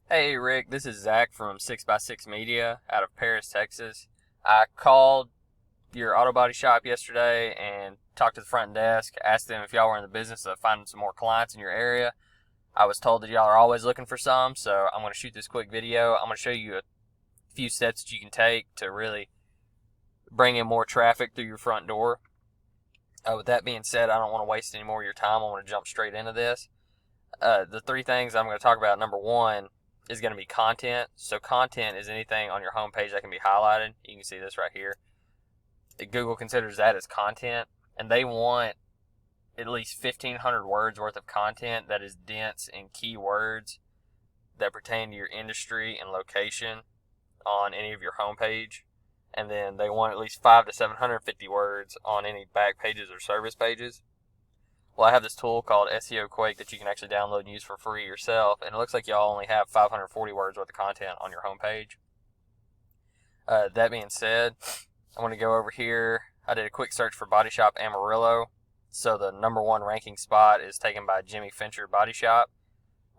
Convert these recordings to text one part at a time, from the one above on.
Hey Rick, this is Zach from 6x6 Media out of Paris, Texas. I called your auto body shop yesterday and talked to the front desk, asked them if y'all were in the business of finding some more clients in your area. I was told that y'all are always looking for some, so I'm going to shoot this quick video. I'm going to show you a few steps that you can take to really bring in more traffic through your front door. With that being said, I don't want to waste any more of your time. I want to jump straight into this. The three things I'm going to talk about, number one, is going to be content. So content is anything on your homepage that can be highlighted. You can see this right here. Google considers that as content, and they want at least 1,500 words worth of content that is dense in keywords that pertain to your industry and location on any of your homepage. And then they want at least 500 to 750 words on any back pages or service pages. Well, I have this tool called SEO Quake that you can actually download and use for free yourself, and it looks like y'all only have 540 words worth of content on your homepage. That being said, I'm going to go over here. I did a quick search for Body Shop Amarillo, so the number one ranking spot is taken by Jimmy Fincher Body Shop.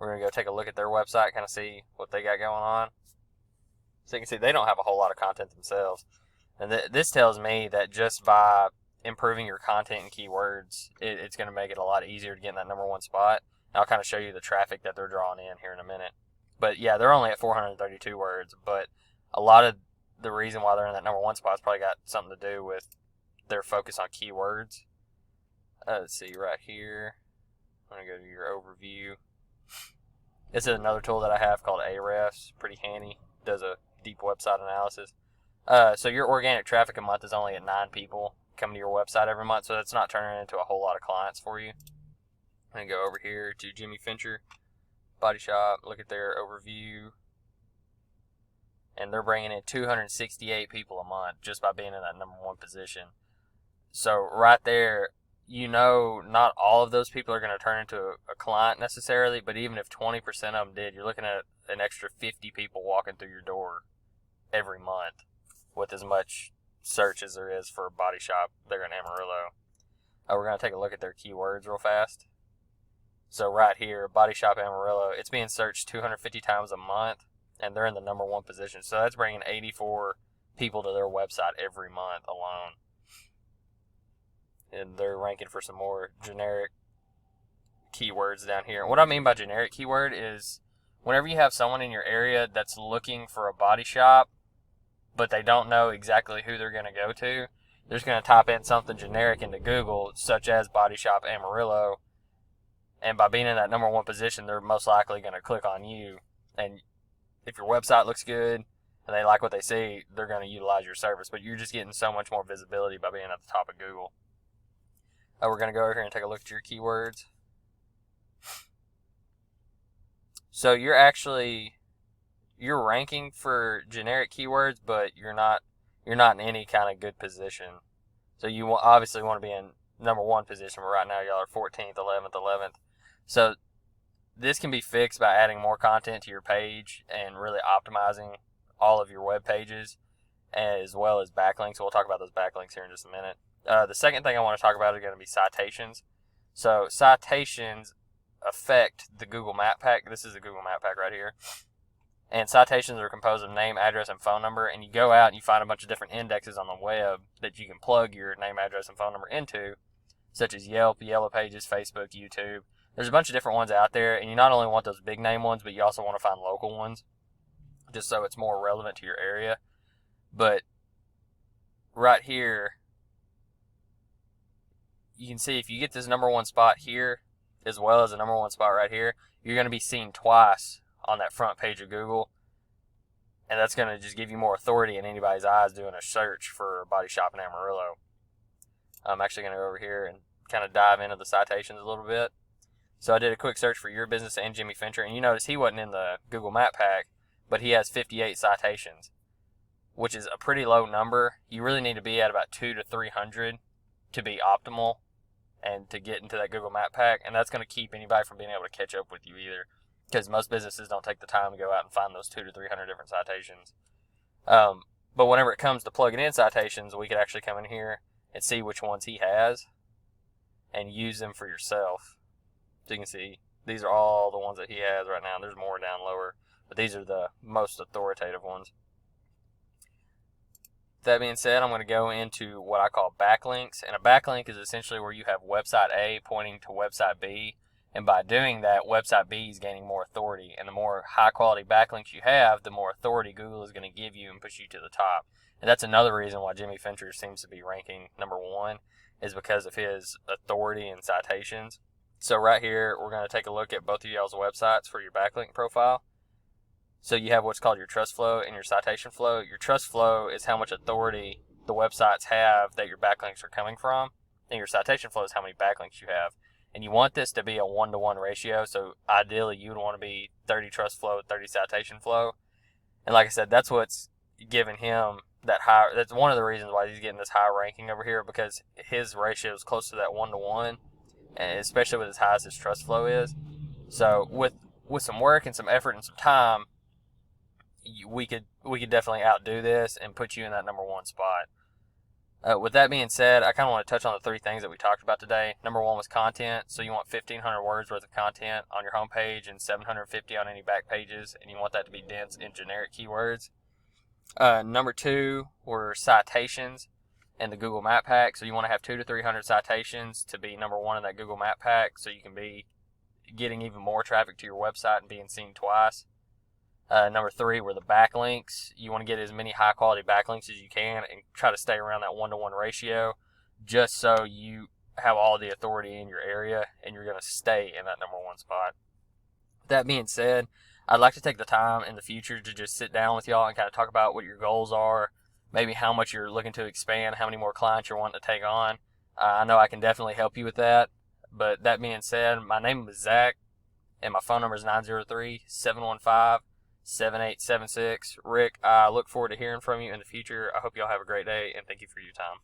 We're going to go take a look at their website, kind of see what they got going on. So you can see they don't have a whole lot of content themselves. And this tells me that just by improving your content and keywords, it's going to make it a lot easier to get in that number one spot. And I'll kind of show you the traffic that they're drawing in here in a minute. But yeah, they're only at 432 words, but a lot of the reason why they're in that number one spot has probably got something to do with their focus on keywords. Let's see right here. I'm going to go to your overview. This is another tool that I have called Ahrefs. Pretty handy. Does a deep website analysis. So your organic traffic a month is only at 9 people coming to your website every month, so that's not turning into a whole lot of clients for you. I'm going to go over here to Jimmy Fincher Body Shop, look at their overview, and they're bringing in 268 people a month just by being in that number one position. So right there, you know, not all of those people are going to turn into a client necessarily, but even if 20% of them did, you're looking at an extra 50 people walking through your door every month with as much search as there is for a body shop there in Amarillo. We're going to take a look at their keywords real fast. So right here, Body Shop Amarillo, it's being searched 250 times a month, and they're in the number one position. So that's bringing 84 people to their website every month alone. And they're ranking for some more generic keywords down here. And what I mean by generic keyword is whenever you have someone in your area that's looking for a body shop, but they don't know exactly who they're going to go to, they're just going to type in something generic into Google, such as Body Shop Amarillo, and by being in that number one position, they're most likely going to click on you. And if your website looks good and they like what they see, they're going to utilize your service. But you're just getting so much more visibility by being at the top of Google. We're going to go over here and take a look at your keywords. So you're ranking for generic keywords, but you're not in any kind of good position. So you obviously want to be in number one position, but right now y'all are 14th, 11th. So this can be fixed by adding more content to your page and really optimizing all of your web pages, as well as backlinks. We'll talk about those backlinks here in just a minute. The second thing I want to talk about are going to be citations. So citations affect the Google Map Pack. This is a Google Map Pack right here. And citations are composed of name, address, and phone number. And you go out and you find a bunch of different indexes on the web that you can plug your name, address, and phone number into, such as Yelp, Yellow Pages, Facebook, YouTube. There's a bunch of different ones out there, and you not only want those big name ones, but you also want to find local ones, just so it's more relevant to your area. But right here, you can see if you get this number one spot here, as well as the number one spot right here, you're going to be seen twice on that front page of Google, and that's going to just give you more authority in anybody's eyes doing a search for a body shop in Amarillo. I'm actually going to go over here and kind of dive into the citations a little bit. So I did a quick search for your business and Jimmy Fincher, and you notice he wasn't in the Google Map Pack, but he has 58 citations, which is a pretty low number. You really need to be at about 200 to 300 to be optimal and to get into that Google Map Pack, and that's going to keep anybody from being able to catch up with you either, because most businesses don't take the time to go out and find those 200 to 300 different citations. But whenever it comes to plugging in citations, we could actually come in here and see which ones he has and use them for yourself. So you can see these are all the ones that he has right now. There's more down lower, but these are the most authoritative ones. That being said, I'm going to go into what I call backlinks. And a backlink is essentially where you have website A pointing to website B. And by doing that, website B is gaining more authority. And the more high quality backlinks you have, the more authority Google is going to give you and push you to the top. And that's another reason why Jimmy Fincher seems to be ranking #1, is because of his authority and citations. So right here, we're going to take a look at both of y'all's websites for your backlink profile. So you have what's called your trust flow and your citation flow. Your trust flow is how much authority the websites have that your backlinks are coming from. And your citation flow is how many backlinks you have. And you want this to be a 1-to-1 ratio. So ideally, you would want to be 30 trust flow, 30 citation flow. And like I said, that's what's giving him that high. That's one of the reasons why he's getting this high ranking over here, because his ratio is close to that 1-to-1, and especially with as high as his trust flow is. So with some work and some effort and some time, we could definitely outdo this and put you in that #1 spot. With that being said, I kind of want to touch on the 3 things that we talked about today. #1 was content. So you want 1,500 words worth of content on your homepage and 750 on any back pages, and you want that to be dense in generic keywords. #2 were citations and the Google Map Pack. So you want to have 200 to 300 citations to be #1 in that Google Map Pack, so you can be getting even more traffic to your website and being seen twice. #3 were the backlinks. You want to get as many high quality backlinks as you can and try to stay around that 1-to-1 ratio, just so you have all the authority in your area and you're going to stay in that #1 spot. That being said, I'd like to take the time in the future to just sit down with y'all and kind of talk about what your goals are, maybe how much you're looking to expand, how many more clients you're wanting to take on. I know I can definitely help you with that. But that being said, my name is Zach, and my phone number is 903-715-7876. Rick, I look forward to hearing from you in the future. I hope y'all have a great day, and thank you for your time.